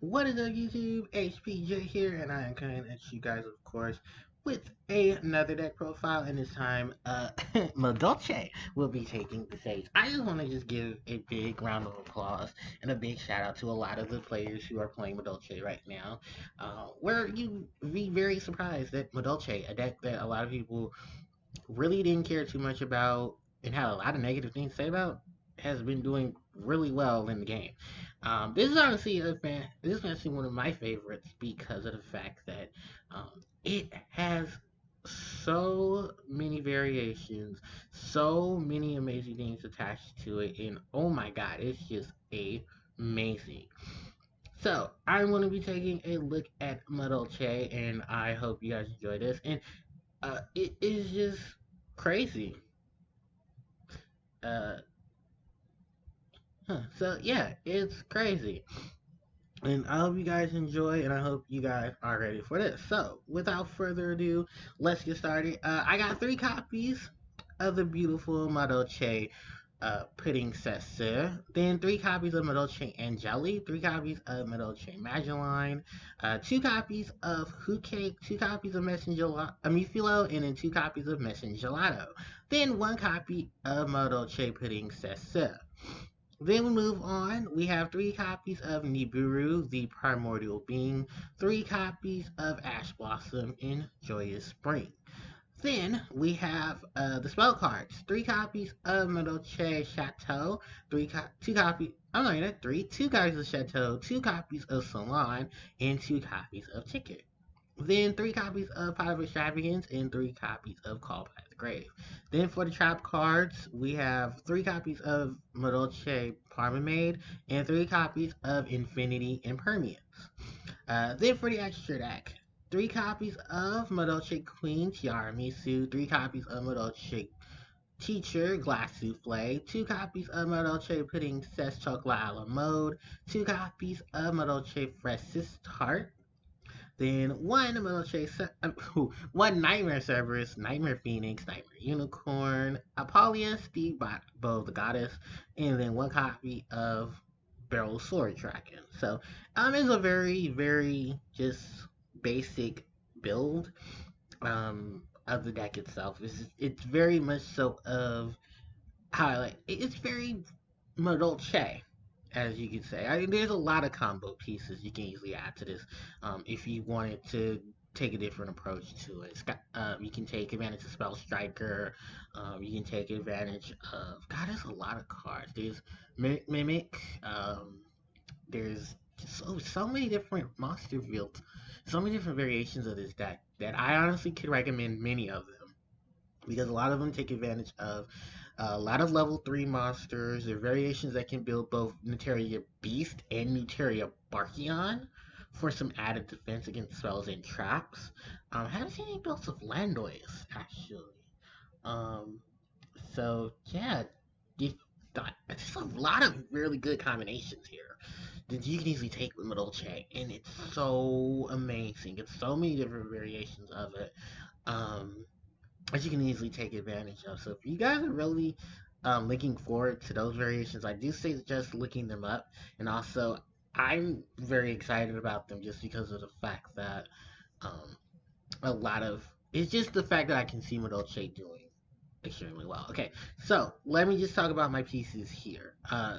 What is up, YouTube? HPJ here, and I am coming at you guys, of course, with another deck profile. And this time, Madolche will be taking the stage. I just want to just give a big round of applause and a big shout out to a lot of the players who are playing Madolche right now. Where you be very surprised that Madolche, a deck that a lot of people really didn't care too much about and had a lot of negative things to say about, has been doing really well in the game. This is honestly this is honestly one of my favorites because of the fact that it has so many variations, so many amazing things attached to it, and oh my god, it's just amazing. So I'm going to be taking a look at Madolche, and I hope you guys enjoy this. And it is just crazy. Uh, So yeah, it's crazy. And I hope you guys enjoy, and I hope you guys are ready for this. So, without further ado, let's get started. I got 3 copies of the beautiful Madolche pudding sesser, then 3 copies of Madolche Angeli, 3 copies of Madolche Mageline, 2 copies of Hoot Cake, 2 copies of Messenger Mufilo, and then 2 copies of Messenger Gelato. Then 1 copy of Madolche pudding sesser. Then we move on. We have 3 copies of Nibiru, the Primordial Being, 3 copies of Ash Blossom in Joyous Spring. Then we have the spell cards. 3 copies of Madolche Chateau, 2 copies. I'm not even 2 copies of Chateau, 2 copies of Salon, and 2 copies of Ticket. Then 3 copies of Pot of Extravagance and 3 copies of Call by the Grave. Then for the trap cards, we have 3 copies of Madolche Parmamade and 3 copies of Infinity Impermeance. Then for the extra deck, 3 copies of Madolche Queen Tiara Misu, 3 copies of Madolche Teacher Glass Souffle, 2 copies of Madolche Pudding Cess Chocolate a la Mode, 2 copies of Madolche Fresh Tart, then one Nightmare Cerberus, Nightmare Phoenix, Nightmare Unicorn, Apollyon, Steve Bo the Goddess, and then 1 copy of Beryl Sword Dragon. So it's a very, very just basic build of the deck itself. It's very much so of how I like it's very Madolche, as you could say. I mean, there's a lot of combo pieces you can easily add to this. If you wanted to take a different approach to it, you can take advantage of Spell Striker. You can take advantage of God. There's a lot of cards. There's Mimic. There's so many different monster builds, so many different variations of this deck that I honestly could recommend many of them because a lot of them take advantage of a lot of level 3 monsters. There are variations that can build both Neteria Beast and Neteria Barkion for some added defense against spells and traps. I haven't seen any builds of Landois, actually. Um, so, yeah, you there's a lot of really good combinations here that you can easily take with Madolche, and it's so amazing. It's so many different variations of it. Um, that you can easily take advantage of. So if you guys are really looking forward to those variations, I do suggest looking them up. And also, I'm very excited about them just because of the fact that um, a lot of it's just the fact that I can see Madolche doing extremely well. Okay, so let me just talk about my pieces here.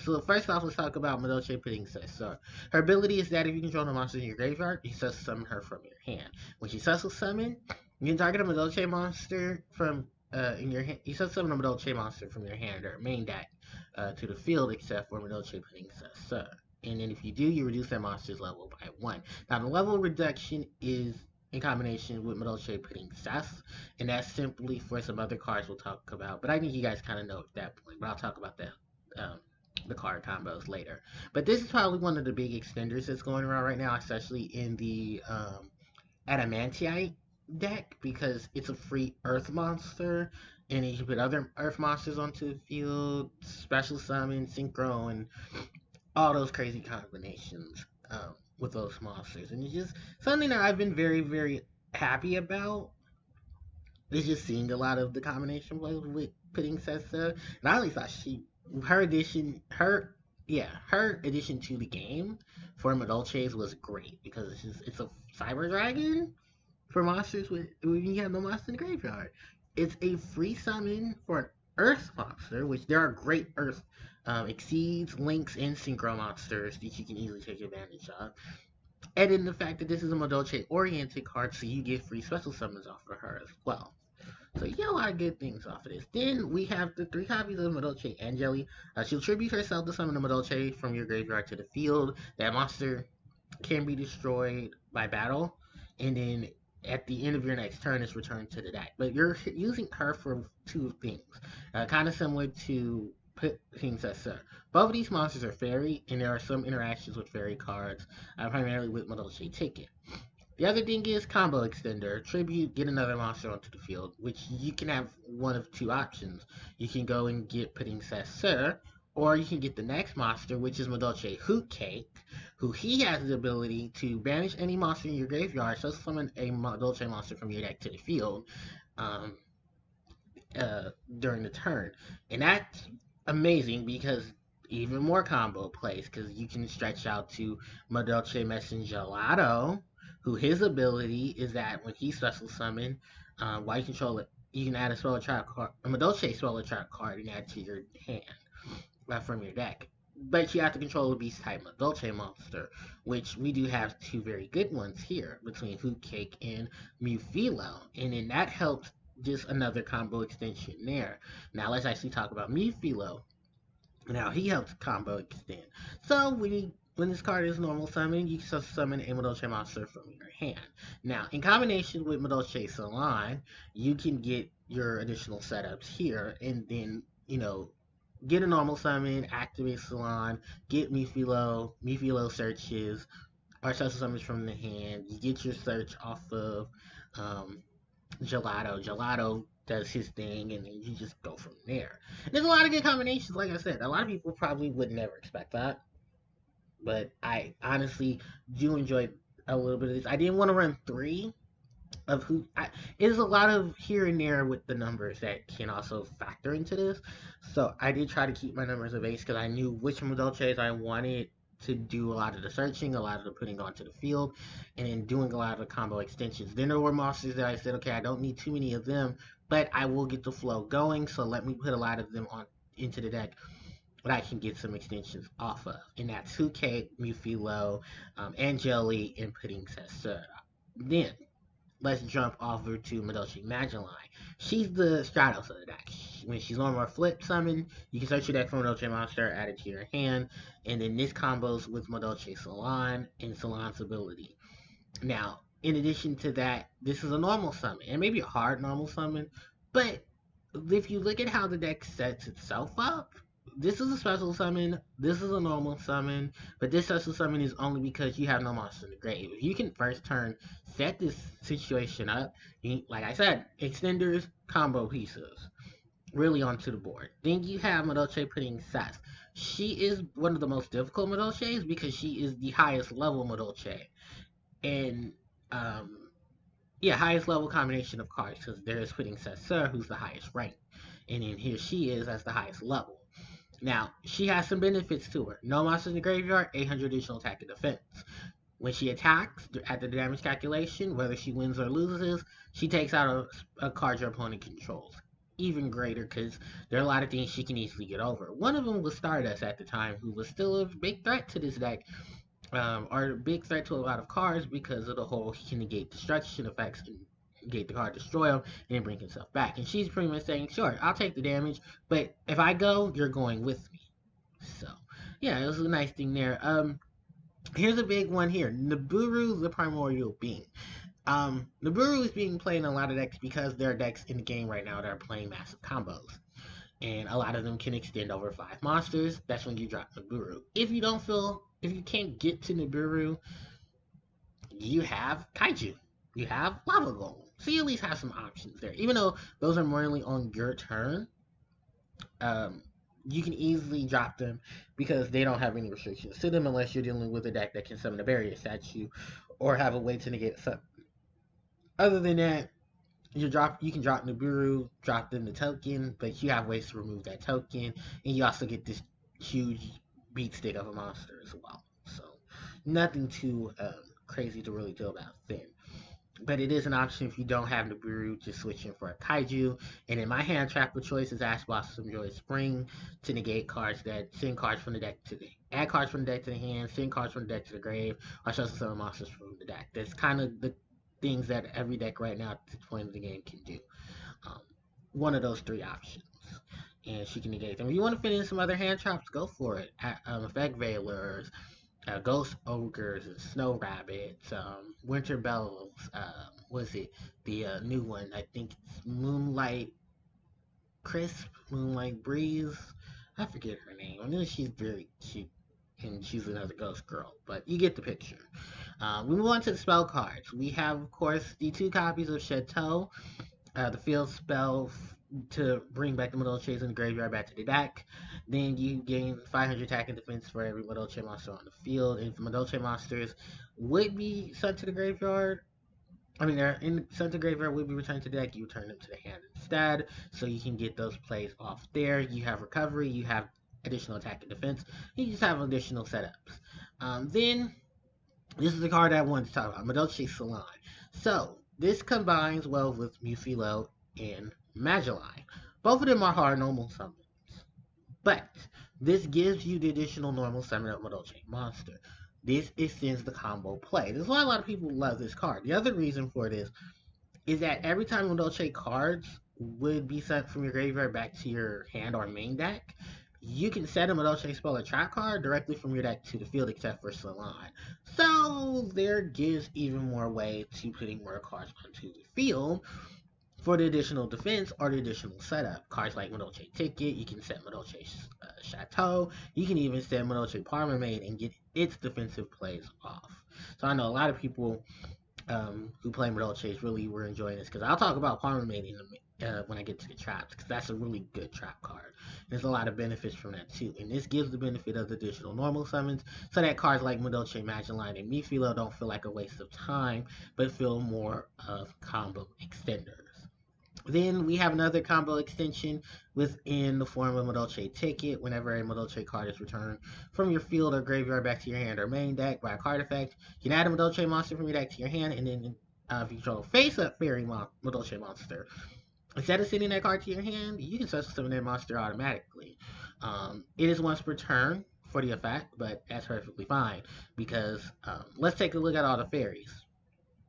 So first off, let's talk about Madolche Pudding Sis. So her ability is that if you control the monster in your graveyard, you successfully summon her from your hand. When she successfully summon, you can target a Madolche monster from in your hand. You summon a Madolche monster from your hand or main deck to the field, except for Madolche Pudding Sis. So, and then if you do, you reduce that monster's level by 1. Now the level reduction is in combination with Madolche Pudding Sis, and that's simply for some other cards we'll talk about. But I think you guys kind of know at that point. But I'll talk about that the card combos later. But this is probably one of the big extenders that's going around right now, especially in the Adamantite deck because it's a free Earth monster, and you can put other Earth monsters onto the field, special summon, synchro, and all those crazy combinations with those monsters. And it's just something that I've been very, very happy about it's just seeing a lot of the combination plays with putting Sessa. And I only thought her addition, her yeah, her addition to the game for Madolche's was great because it's a cyber dragon for monsters with when you have no monster in the graveyard. It's a free summon for an Earth monster, which there are great Earth exceeds, links, and synchro monsters that you can easily take advantage of. And then the fact that this is a Madolche oriented card, so you get free special summons off of her as well. So you get a lot of good things off of this. Then we have the three copies of Madolche Angeli. She'll tribute herself to summon a Madolche from your graveyard to the field. That monster can be destroyed by battle, and then at the end of your next turn, it's returned to the deck. But you're using her for two things, kind of similar to Princess. Both of these monsters are fairy, and there are some interactions with fairy cards, primarily with Madolche Ticket. The other thing is combo extender. Tribute, get another monster onto the field, which you can have one of two options. You can go and get Princess, or you can get the next monster, which is Madolche Hoot Cake, who he has the ability to banish any monster in your graveyard, so summon a Madolche monster from your deck to the field. Um, during the turn. And that's amazing because even more combo plays because you can stretch out to Madolche Messengelado, who his ability is that when he special summon, while you control it, you can add a spell trap card, a Madolche spell trap card, and add to your hand from your deck. But you have to control a beast type Madolche monster, which we do have two very good ones here between Hoot Cake and Mufilo. And then that helps just another combo extension there. Now let's actually talk about Mufilo. Now he helps combo extend. So when this card is normal summon, you can summon a Madolche monster from your hand. Now, in combination with Madolche Salon, you can get your additional setups here, and then get a normal summon, activate Salon, get Mifilo searches, or special summons from the hand. You get your search off of um, Gelato. Gelato does his thing, and then you just go from there. There's a lot of good combinations, like I said. A lot of people probably would never expect that, but I honestly do enjoy a little bit of this. I didn't want to run three of who. It's a lot of here and there with the numbers that can also factor into this. So I did try to keep my numbers of base because I knew which Madolches I wanted to do a lot of the searching, a lot of the putting onto the field, and then doing a lot of the combo extensions. Then there were monsters that I said, okay, I don't need too many of them, but I will get the flow going. So let me put a lot of them on into the deck that I can get some extensions off of. And that's 2K, Mufilo, Angeli, and Pudding Sessa. Then let's jump over to Madolche Magellan. She's the Stratos of the deck. When she's on more flip summon, you can search your deck for Madolche monster, add it to your hand, and then this combos with Madolche Salon and Salon's ability. Now, in addition to that, this is a normal summon, and maybe a hard normal summon, but if you look at how the deck sets itself up, this is a special summon, this is a normal summon, but this special summon is only because you have no monster in the grave. If you can first turn set this situation up, like I said, extenders, combo pieces, really onto the board. Then you have Madolche putting Seth. She is one of the most difficult Madolches because she is the highest level Madolche. And yeah, highest level combination of cards because there is putting Seth, who's the highest rank. And then here she is as the highest level. Now, she has some benefits to her. No monsters in the graveyard, 800 additional attack and defense. When she attacks, at the damage calculation, whether she wins or loses, she takes out a card your opponent controls. Even greater because there are a lot of things she can easily get over. One of them was Stardust at the time, who was still a big threat to this deck, or a big threat to a lot of cards because of the whole he can negate destruction effects and negate the card, destroy him, and then bring himself back. And she's pretty much saying, sure, I'll take the damage, but if I go, you're going with me. So, yeah, it was a nice thing there. Here's a big one here. Nibiru, the Primordial Being. Nibiru is being played in a lot of decks because there are decks in the game right now that are playing massive combos. And a lot of them can extend over 5 monsters. That's when you drop Nibiru. If you can't get to Nibiru, you have Kaiju. You have Lava Golem. So you at least have some options there. Even though those are mainly on your turn, um, you can easily drop them because they don't have any restrictions to them unless you're dealing with a deck that can summon a barrier statue or have a way to negate a. Other than that, you can drop Nibiru, drop them the token, but you have ways to remove that token, and you also get this huge beat stick of a monster as well. So nothing too crazy to really do about then. But it is an option if you don't have Nibiru, just switching for a Kaiju. And in my hand trap of choice is Ash Blossom Joy Spring to negate cards that send cards from the deck to the add cards from the deck to the hand, send cards from the deck to the grave, or shuffle some monsters from the deck. That's kind of the things that every deck right now at this point of the game can do. Um, one of those three options. And she can negate them. If you want to fit in some other hand traps, go for it. Effect Veilers, Ghost Ogres, Snow Rabbits, Winter Bells, was it the new one? I think it's Moonlight Crisp, Moonlight Breeze. I forget her name. I know she's very cute, and she's another ghost girl, but you get the picture. We move on to the spell cards. We have, of course, the two copies of Chateau, the field spell to bring back the Madolche in the graveyard back to the deck. Then you gain 500 attack and defense for every Madolche monster on the field. And if the Madolche monsters would be sent to the graveyard, I mean, they're in sent to the graveyard, would be returned to the deck, you return them to the hand instead. So you can get those plays off there. You have recovery, you have additional attack and defense, you just have additional setups. Then this is the card I wanted to talk about, Madolche Salon. So this combines well with Mufilo and Magellai. Both of them are hard normal summons, but this gives you the additional normal summon of Madolche monster. This extends the combo play. This is why a lot of people love this card. The other reason for it is that every time Madolche cards would be sent from your graveyard back to your hand or main deck, you can set a Madolche spell or trap card directly from your deck to the field except for Salon. So there gives even more way to putting more cards onto the field for the additional defense or the additional setup. Cards like Madolche Ticket, you can set Madolche Chateau, you can even set Madolche Parliament and get its defensive plays off. So I know a lot of people who play Madolche really were enjoying this because I'll talk about Parliament when I get to the traps because that's a really good trap card. There's a lot of benefits from that too, and this gives the benefit of the additional normal summons so that cards like Madolche, Magellan, and Mifilo don't feel like a waste of time but feel more of combo extenders. Then we have another combo extension within the form of Madolche Ticket. Whenever a Madolche card is returned from your field or graveyard back to your hand or main deck by a card effect, you can add a Madolche monster from your deck to your hand, and then if you control a face-up fairy Madolche monster, instead of sending that card to your hand, you can special summon that monster automatically. It is once per turn for the effect, but that's perfectly fine because let's take a look at all the fairies.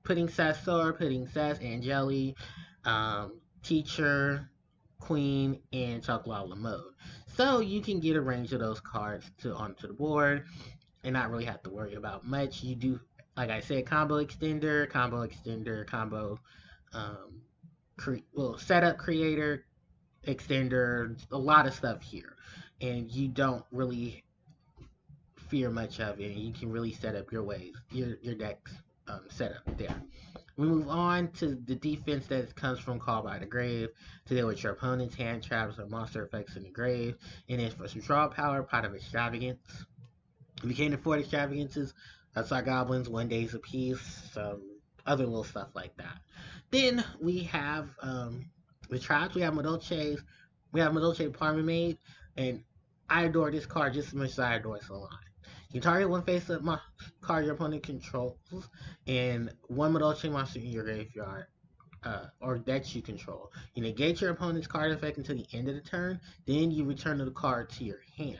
Pudding Sassor, Pudding Sass, Angeli, Teacher, Queen, and Chocolate Mode. So you can get a range of those cards onto the board and not really have to worry about much. You do, like I said, combo extender, combo setup creator, extender, a lot of stuff here. And you don't really fear much of it. You can really set up your ways, your deck's setup there. We move on to the defense that comes from Call by the Grave to deal with your opponent's hand traps or monster effects in the grave. And then for some draw power, Pot of Extravagance. If you can't afford extravagances, that's our goblins, 1 days apiece, some other little stuff like that. Then we have the traps. We have Madolche Parliament, and I adore this card just as much as I adore Salon. You target one face-up card your opponent controls, and one Madolche monster in your graveyard, or that you control. You negate your opponent's card effect until the end of the turn, then you return the card to your hand.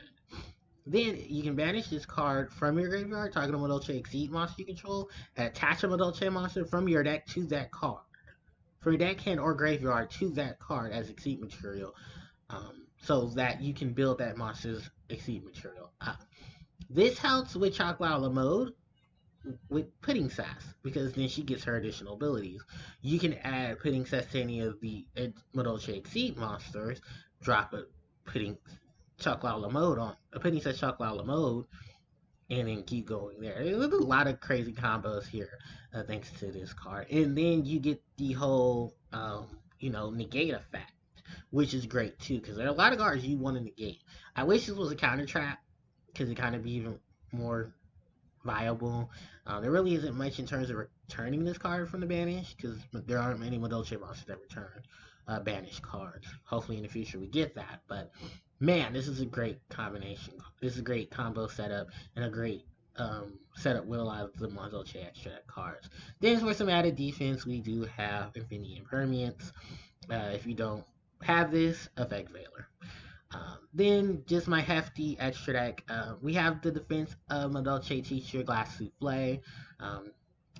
Then you can banish this card from your graveyard, target a Madolche Exceed monster you control, and attach a Madolche monster from your deck to that card. From your deck, hand, or graveyard to that card as Exceed material, so that you can build that monster's Exceed material up. This helps with Chocolate mode with Pudding Sass because then she gets her additional abilities. You can add Pudding Sass to any of the Madolche Exceed monsters, drop a Pudding Chocolate mode on a Pudding Sass Chocolate mode, and then keep going there. There's a lot of crazy combos here thanks to this card. And then you get the whole, negate effect, which is great too because there are a lot of cards you want to negate. I wish this was a counter trap because it kind of be even more viable. There really isn't much in terms of returning this card from the banish because there aren't many Madolche monsters that return. banished cards. Hopefully in the future we get that. But man, this is a great combination. This is a great combo setup and a great setup with a lot of the Madolche extra cards. Then for some added defense, we do have Infinity Impermanence. If you don't have this, Effect Veiler. Then just my hefty extra deck. We have the defense of Madolche Teacher Glass Souffle. Um,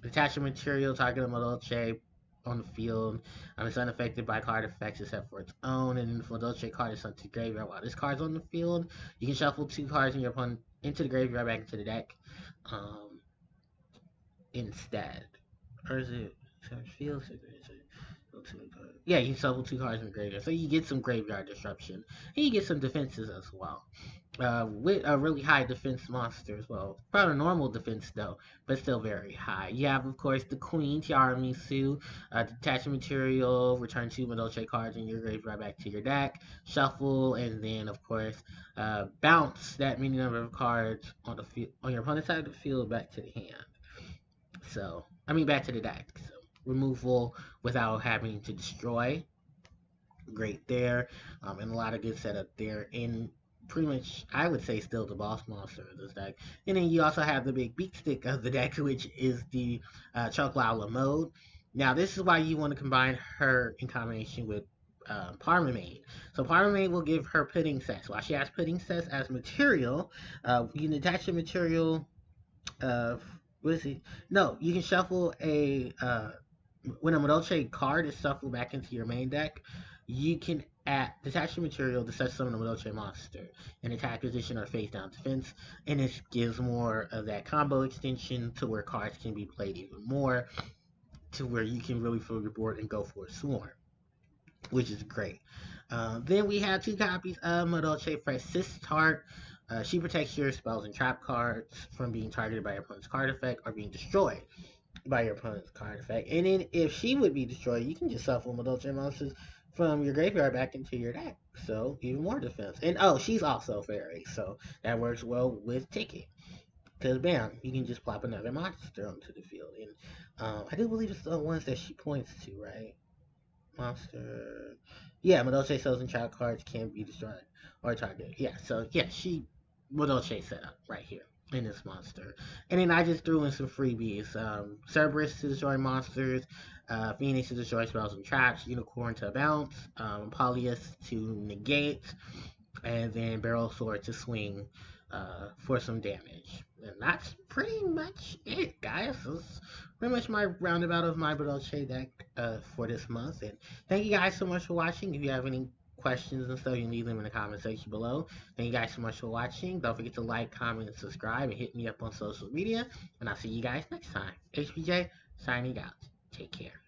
Detachment material target of Madolche on the field. It's unaffected by card effects except for its own. And if Madolche card is sent to graveyard while this card's on the field, you can shuffle 2 cards in your opponent into the graveyard back into the deck instead. Or is it field? Yeah, you can shuffle 2 cards in the graveyard. So you get some graveyard disruption. And you get some defenses as well. With a really high defense monster as well. Probably normal defense though, but still very high. You have, of course, the Queen, Tiara Misu, detachment material, return 2 Madolche cards in your graveyard back to your deck, shuffle, and then, of course, bounce that many number of cards on the field, on your opponent's side of the field back to the hand. So, I mean, back to the deck. So, removal without having to destroy. Great there. And a lot of good setup there. And pretty much, I would say, still the boss monster of this deck. And then you also have the big beat stick of the deck, which is the Choklala mode. Now, this is why you want to combine her in combination with Parma So Parma will give her pudding sets. While she has pudding sets as material, you can attach the material. What is it? No, you can shuffle a when a Madolche card is shuffled back into your main deck, you can detach the material to such summon a Madolche monster in attack position or face down defense, and this gives more of that combo extension to where cards can be played even more, to where you can really fill your board and go for a swarm, which is great. Then we have 2 copies of Madolche Fresh Sistart. She protects your spells and trap cards from being targeted by your opponent's card effect or being destroyed by your opponent's card effect. And then if she would be destroyed, you can just shuffle Madolche monsters from your graveyard back into your deck. So even more defense. And oh, she's also fairy, so that works well with Ticket. Because bam, you can just plop another monster onto the field. And I do believe it's the ones that she points to, right? Monster. Yeah, Madolche cells and child cards can be destroyed or targeted. Yeah, so yeah, she Madolche set up right here in this monster. And then I just threw in some freebies. Cerberus to destroy monsters, Phoenix to destroy spells and traps, Unicorn to bounce, Polyus to negate, and then Barrel Sword to swing for some damage. And that's pretty much it, guys. That's pretty much my roundabout of my Madolche deck for this month. And thank you guys so much for watching. If you have any questions and stuff, you can leave them in the comment section below. Thank you guys so much for watching. Don't forget to like, comment, and subscribe, and hit me up on social media. And I'll see you guys next time. HPJ signing out. Take care.